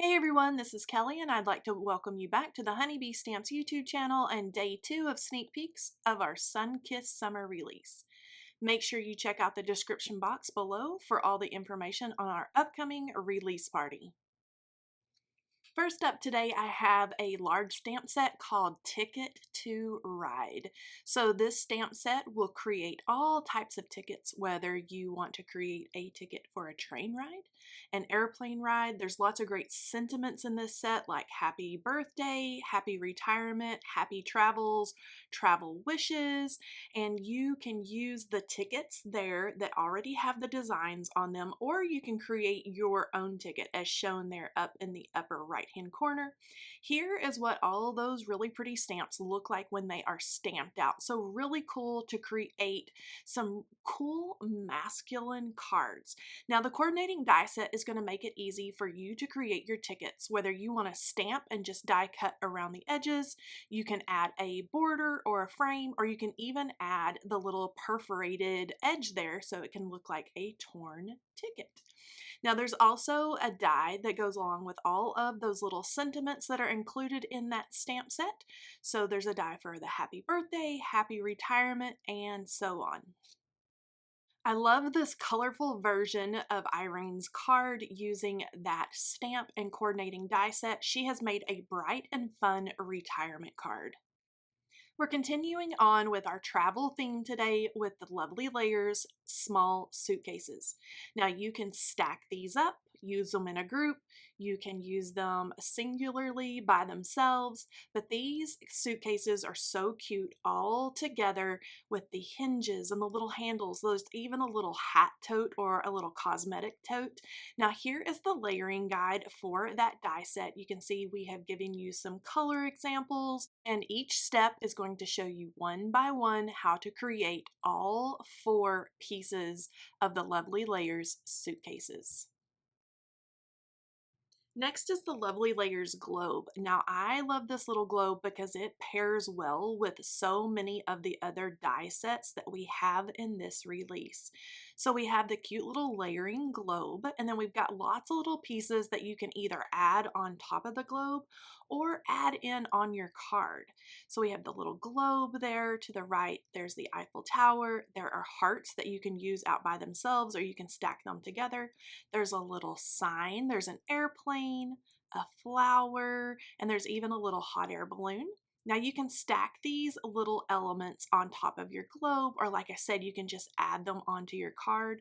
Hey everyone, this is Kelly and I'd like to welcome you back to the Honeybee Stamps YouTube channel and day 2 of sneak peeks of our Sunkissed Summer Release. Make sure you check out the description box below for all the information on our upcoming release party. First up today, I have a large stamp set called Ticket to Ride. So this stamp set will create all types of tickets, whether you want to create a ticket for a train ride, an airplane ride. There's lots of great sentiments in this set like happy birthday, happy retirement, happy travels, travel wishes, and you can use the tickets there that already have the designs on them, or you can create your own ticket as shown there up in the upper right hand corner. Here is what all those really pretty stamps look like when they are stamped out. So really cool to create some cool masculine cards. Now the coordinating die set is going to make it easy for you to create your tickets, whether you want to stamp and just die cut around the edges, you can add a border or a frame, or you can even add the little perforated edge there so it can look like a torn ticket. Now there's also a die that goes along with all of those little sentiments that are included in that stamp set. So there's a die for the happy birthday, happy retirement, and so on. I love this colorful version of Irene's card using that stamp and coordinating die set. She has made a bright and fun retirement card. We're continuing on with our travel theme today with the Lovely Layers small suitcases. Now you can stack these up, use them in a group, you can use them singularly by themselves, but these suitcases are so cute all together with the hinges and the little handles. There's even a little hat tote or a little cosmetic tote. Now here is the layering guide for that die set. You can see we have given you some color examples, and each step is going to show you one by one how to create all 4 pieces of the Lovely Layers suitcases. Next is the Lovely Layers globe. Now I love this little globe because it pairs well with so many of the other die sets that we have in this release. So we have the cute little layering globe, and then we've got lots of little pieces that you can either add on top of the globe or add in on your card. So we have the little globe there to the right, there's the Eiffel Tower, there are hearts that you can use out by themselves or you can stack them together. There's a little sign, there's an airplane, a flower, and there's even a little hot air balloon. Now you can stack these little elements on top of your globe, or like I said, you can just add them onto your card.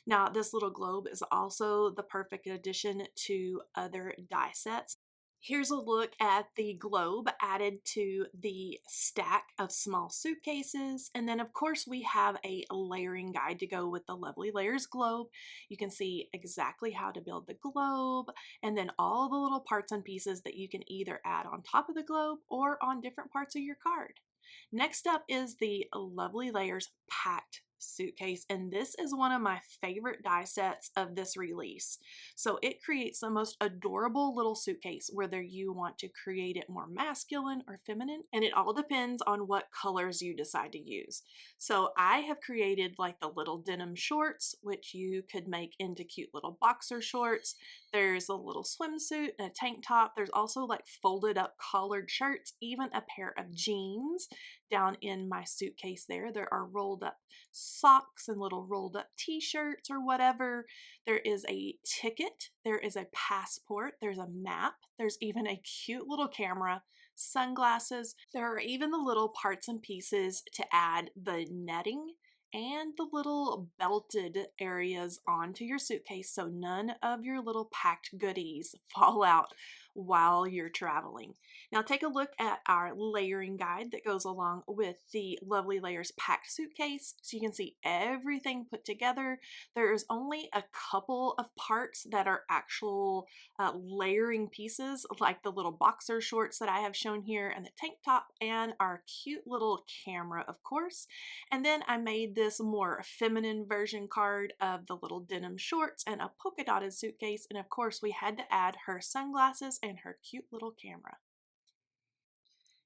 Now this little globe is also the perfect addition to other die sets. Here's a look at the globe added to the stack of small suitcases. And then of course we have a layering guide to go with the Lovely Layers globe. You can see exactly how to build the globe and then all the little parts and pieces that you can either add on top of the globe or on different parts of your card. Next up is the Lovely Layers packed suitcase, and this is one of my favorite die sets of this release. So it creates the most adorable little suitcase, whether you want to create it more masculine or feminine, and it all depends on what colors you decide to use. So I have created like the little denim shorts, which you could make into cute little boxer shorts. There's a little swimsuit and a tank top. There's also like folded up collared shirts, even a pair of jeans. Down in my suitcase there are rolled up socks and little rolled up t-shirts or whatever. There is a ticket, there is a passport, there's a map, there's even a cute little camera, sunglasses. There are even the little parts and pieces to add the netting and the little belted areas onto your suitcase so none of your little packed goodies fall out while you're traveling. Now take a look at our layering guide that goes along with the Lovely Layers packed suitcase so you can see everything put together. There is only a couple of parts that are actual layering pieces, like the little boxer shorts that I have shown here and the tank top and our cute little camera, of course. And then I made this more feminine version card of the little denim shorts and a polka dotted suitcase, and of course we had to add her sunglasses and her cute little camera.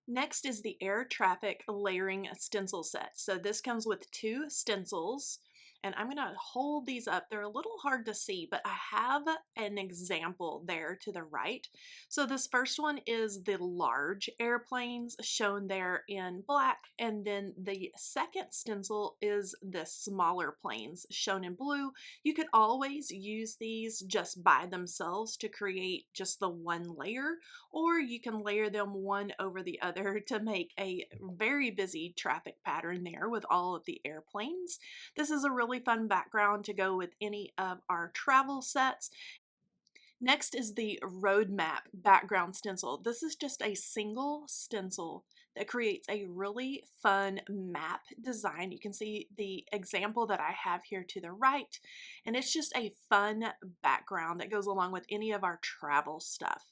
Next is the air traffic layering stencil set. So this comes with 2 stencils, and I'm going to hold these up. They're a little hard to see, but I have an example there to the right. So this first one is the large airplanes shown there in black, and then the second stencil is the smaller planes shown in blue. You could always use these just by themselves to create just the one layer, or you can layer them one over the other to make a very busy traffic pattern there with all of the airplanes. This is a really fun background to go with any of our travel sets. Next is the roadmap background stencil. This is just a single stencil that creates a really fun map design. You can see the example that I have here to the right, and it's just a fun background that goes along with any of our travel stuff.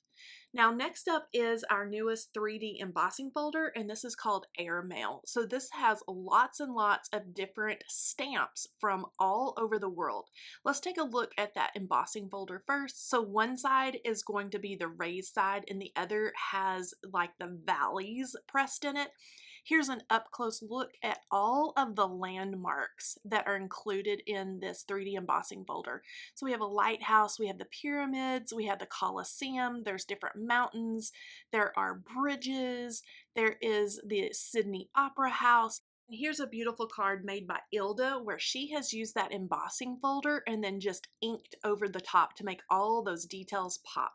Now, next up is our newest 3D embossing folder, and this is called Airmail. So this has lots and lots of different stamps from all over the world. Let's take a look at that embossing folder first. So one side is going to be the raised side, and the other has like the valleys pressed in it. Here's an up close look at all of the landmarks that are included in this 3D embossing folder. So we have a lighthouse, we have the pyramids, we have the Colosseum, there's different mountains, there are bridges, there is the Sydney Opera House. And here's a beautiful card made by Ilda where she has used that embossing folder and then just inked over the top to make all those details pop.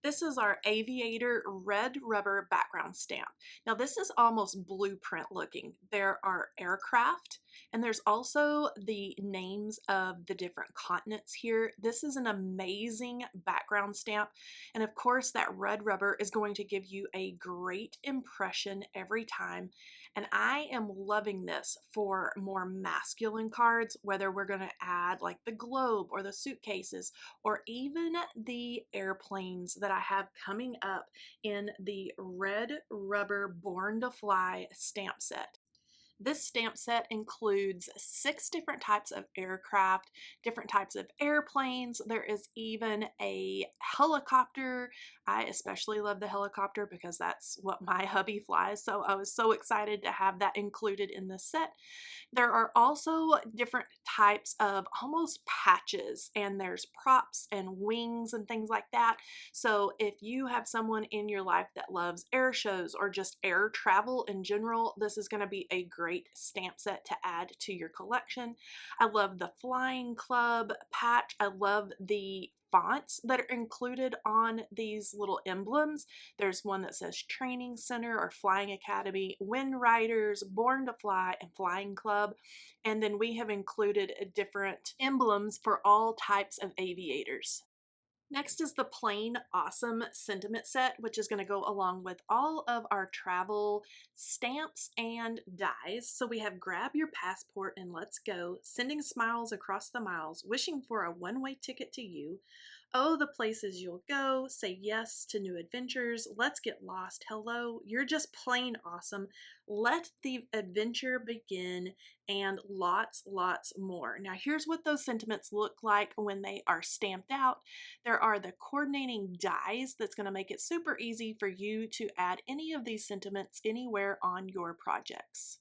This is our Aviator red rubber background stamp. Now this is almost blueprint looking. There are aircraft, and there's also the names of the different continents here. This is an amazing background stamp, and of course that red rubber is going to give you a great impression every time. And I am loving this for more masculine cards, whether we're going to add like the globe or the suitcases or even the airplanes that I have coming up in the red rubber Born to Fly stamp set. This stamp set includes 6 different types of aircraft, different types of airplanes. There is even a helicopter. I especially love the helicopter because that's what my hubby flies, so I was so excited to have that included in this set. There are also different types of almost patches, and there's props and wings and things like that. So if you have someone in your life that loves air shows or just air travel in general, this is going to be a great stamp set to add to your collection. I love the Flying Club patch. I love the fonts that are included on these little emblems. There's one that says Training Center or Flying Academy, Wind Riders, Born to Fly, and Flying Club. And then we have included different emblems for all types of aviators. Next is the Plain Awesome Sentiment Set, which is going to go along with all of our travel stamps and dies. So we have Grab Your Passport and Let's Go, Sending Smiles Across the Miles, Wishing for a One-Way Ticket to You, Oh, the Places You'll Go, Say Yes to New Adventures, Let's Get Lost, Hello, You're Just Plain Awesome, Let the Adventure Begin, and lots more. Now here's what those sentiments look like when they are stamped out. There are the coordinating dies that's going to make it super easy for you to add any of these sentiments anywhere on your projects.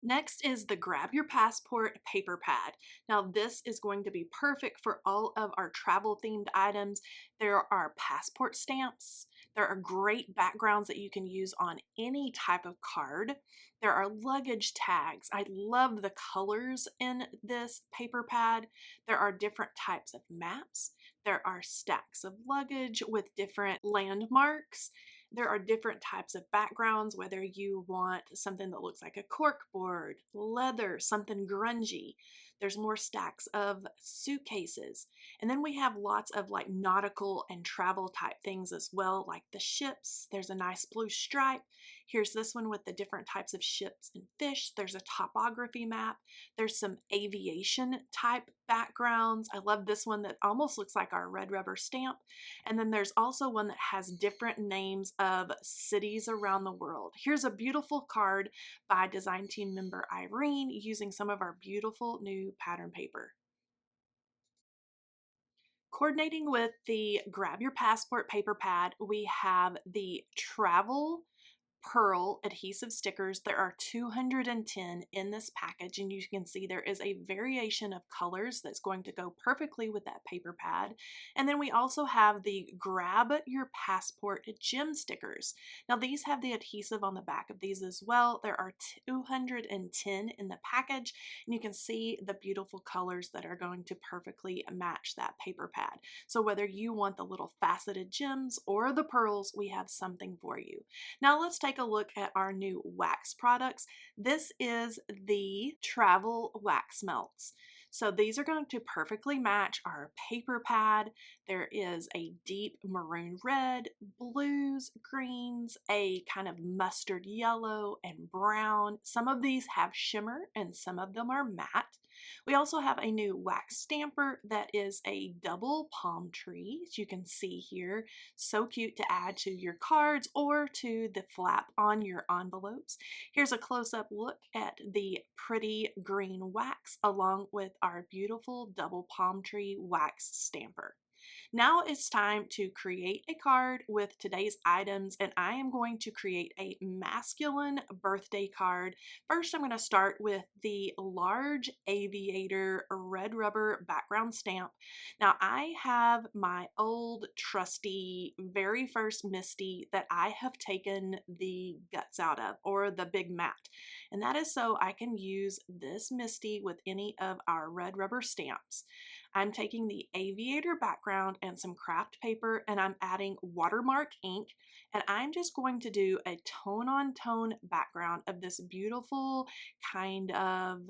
Next is the Grab Your Passport paper pad. Now this is going to be perfect for all of our travel themed items. There are passport stamps. There are great backgrounds that you can use on any type of card. There are luggage tags. I love the colors in this paper pad. There are different types of maps. There are stacks of luggage with different landmarks. There are different types of backgrounds, whether you want something that looks like a cork board, leather, something grungy. There's more stacks of suitcases. And then we have lots of like nautical and travel type things as well, like the ships. There's a nice blue stripe. Here's this one with the different types of ships and fish. There's a topography map. There's some aviation type backgrounds. I love this one that almost looks like our red rubber stamp. And then there's also one that has different names of cities around the world. Here's a beautiful card by design team member Irene using some of our beautiful new pattern paper. Coordinating with the Grab Your Passport paper pad, we have the travel pearl adhesive stickers. There are 210 in this package, and you can see there is a variation of colors that's going to go perfectly with that paper pad. And then we also have the Grab Your Passport gem stickers. Now these have the adhesive on the back of these as well. There are 210 in the package, and you can see the beautiful colors that are going to perfectly match that paper pad. So whether you want the little faceted gems or the pearls, we have something for you. Now let's take a look at our new wax products. This is the travel wax melts. So these are going to perfectly match our paper pad. There is a deep maroon red, blues, greens, a kind of mustard yellow, and brown. Some of these have shimmer and some of them are matte. We also have a new wax stamper that is a double palm tree, as you can see here. So cute to add to your cards or to the flap on your envelopes. Here's a close-up look at the pretty green wax along with our beautiful double palm tree wax stamper. Now it's time to create a card with today's items, and I am going to create a masculine birthday card. First, I'm going to start with the large Aviator red rubber background stamp. Now I have my old trusty very first Misty that I have taken the guts out of, or the big mat, and that is so I can use this Misty with any of our red rubber stamps. I'm taking the Aviator background and some craft paper, and I'm adding watermark ink, and I'm just going to do a tone-on-tone background of this beautiful kind of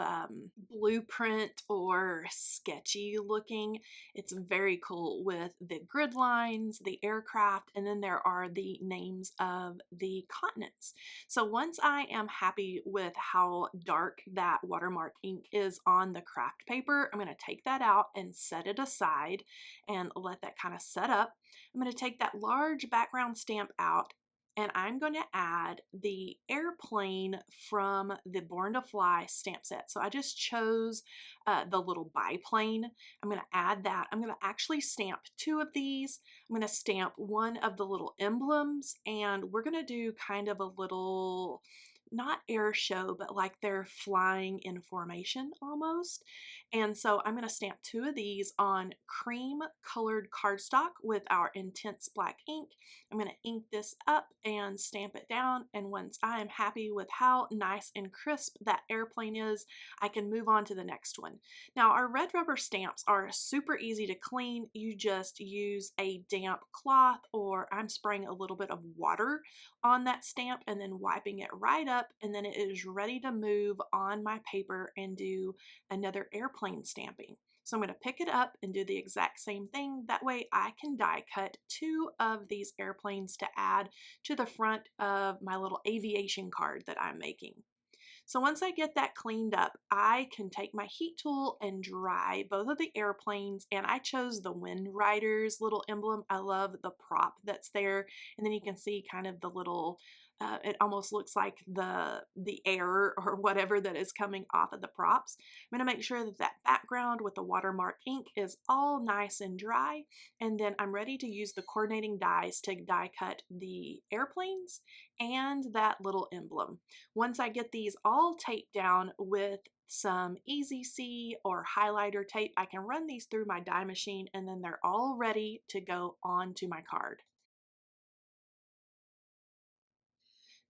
blueprint or sketchy looking. It's very cool with the grid lines, the aircraft, and then there are the names of the continents. So once I am happy with how dark that watermark ink is on the craft paper, I'm going to take that out and set it aside and let that kind of set up. I'm going to take that large background stamp out, and I'm going to add the airplane from the Born to Fly stamp set. So I just chose the little biplane. I'm going to add that. I'm going to actually stamp two of these. I'm going to stamp one of the little emblems, and we're going to do kind of a little, not air show, but like they're flying in formation almost. And so I'm going to stamp two of these on cream colored cardstock with our intense black ink. I'm going to ink this up and stamp it down, and once I am happy with how nice and crisp that airplane is, I can move on to the next one. Now our red rubber stamps are super easy to clean. You just use a damp cloth, or I'm spraying a little bit of water on that stamp and then wiping it right up, and then it is ready to move on my paper and do another airplane stamping. So I'm going to pick it up and do the exact same thing. That way I can die cut two of these airplanes to add to the front of my little aviation card that I'm making. So once I get that cleaned up, I can take my heat tool and dry both of the airplanes, and I chose the Wind Riders little emblem. I love the prop that's there, and then you can see kind of the little it almost looks like the air or whatever that is coming off of the props. I'm going to make sure that that background with the watermark ink is all nice and dry, and then I'm ready to use the coordinating dies to die cut the airplanes and that little emblem. Once I get these all taped down with some Easy C or highlighter tape, I can run these through my die machine, and then they're all ready to go onto my card.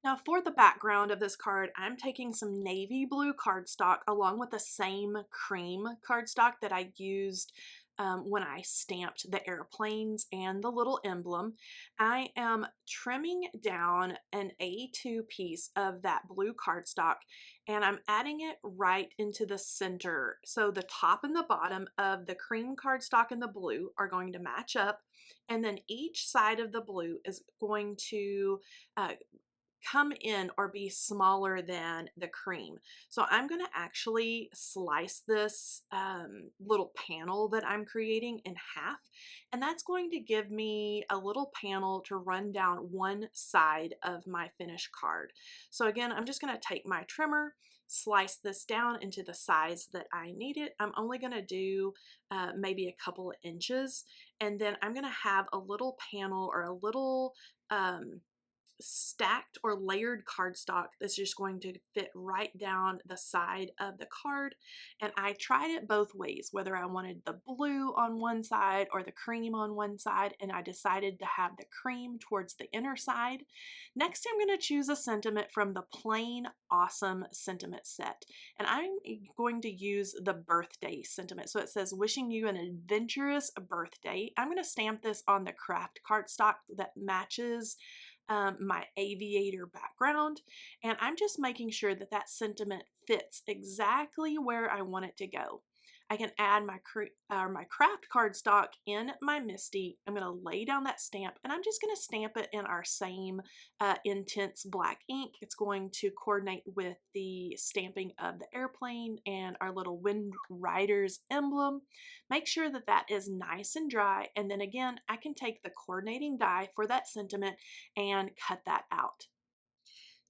Now for the background of this card, I'm taking some navy blue cardstock along with the same cream cardstock that I used when I stamped the airplanes and the little emblem. I am trimming down an A2 piece of that blue cardstock, and I'm adding it right into the center. So the top and the bottom of the cream cardstock and the blue are going to match up, and then each side of the blue is going to come in or be smaller than the cream. So I'm going to actually slice this little panel that I'm creating in half, and that's going to give me a little panel to run down one side of my finished card. So again, I'm just going to take my trimmer, slice this down into the size that I need it. I'm only going to do maybe a couple of inches, and then I'm going to have a little panel or a little stacked or layered cardstock that's just going to fit right down the side of the card. And I tried it both ways, whether I wanted the blue on one side or the cream on one side, and I decided to have the cream towards the inner side. Next, I'm going to choose a sentiment from the Plain Awesome sentiment set, and I'm going to use the birthday sentiment. So it says, wishing you an adventurous birthday. I'm going to stamp this on the craft cardstock that matches my Aviator background, and I'm just making sure that that sentiment fits exactly where I want it to go. I can add my craft cardstock in my MISTI. I'm going to lay down that stamp, and I'm just going to stamp it in our same intense black ink. It's going to coordinate with the stamping of the airplane and our little Wind Riders emblem. Make sure that that is nice and dry, and then again, I can take the coordinating die for that sentiment and cut that out.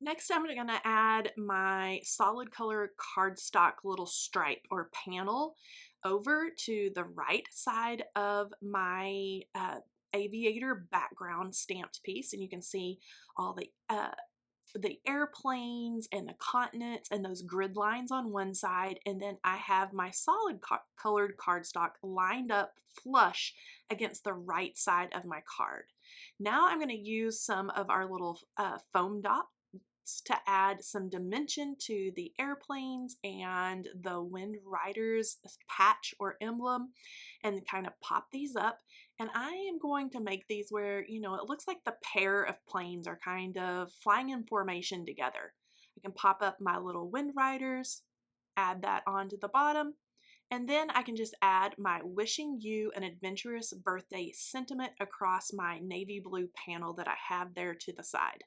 Next, I'm going to add my solid color cardstock little stripe or panel over to the right side of my Aviator background stamped piece, and you can see all the airplanes and the continents and those grid lines on one side, and then I have my solid colored cardstock lined up flush against the right side of my card. Now I'm going to use some of our little foam dots to add some dimension to the airplanes and the Wind Riders patch or emblem, and kind of pop these up. And I am going to make these where, you know, it looks like the pair of planes are kind of flying in formation together. I can pop up my little Wind Riders, add that onto the bottom, and then I can just add my wishing you an adventurous birthday sentiment across my navy blue panel that I have there to the side.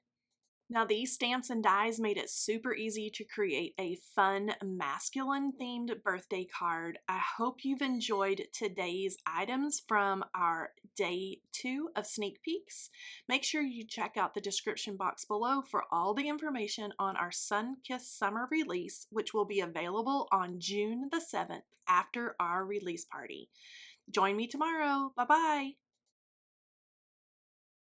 Now, these stamps and dies made it super easy to create a fun masculine themed birthday card. I hope you've enjoyed today's items from our day 2 of sneak peeks. Make sure you check out the description box below for all the information on our Sunkissed Summer Release, which will be available on June the 7th after our release party. Join me tomorrow. Bye-bye.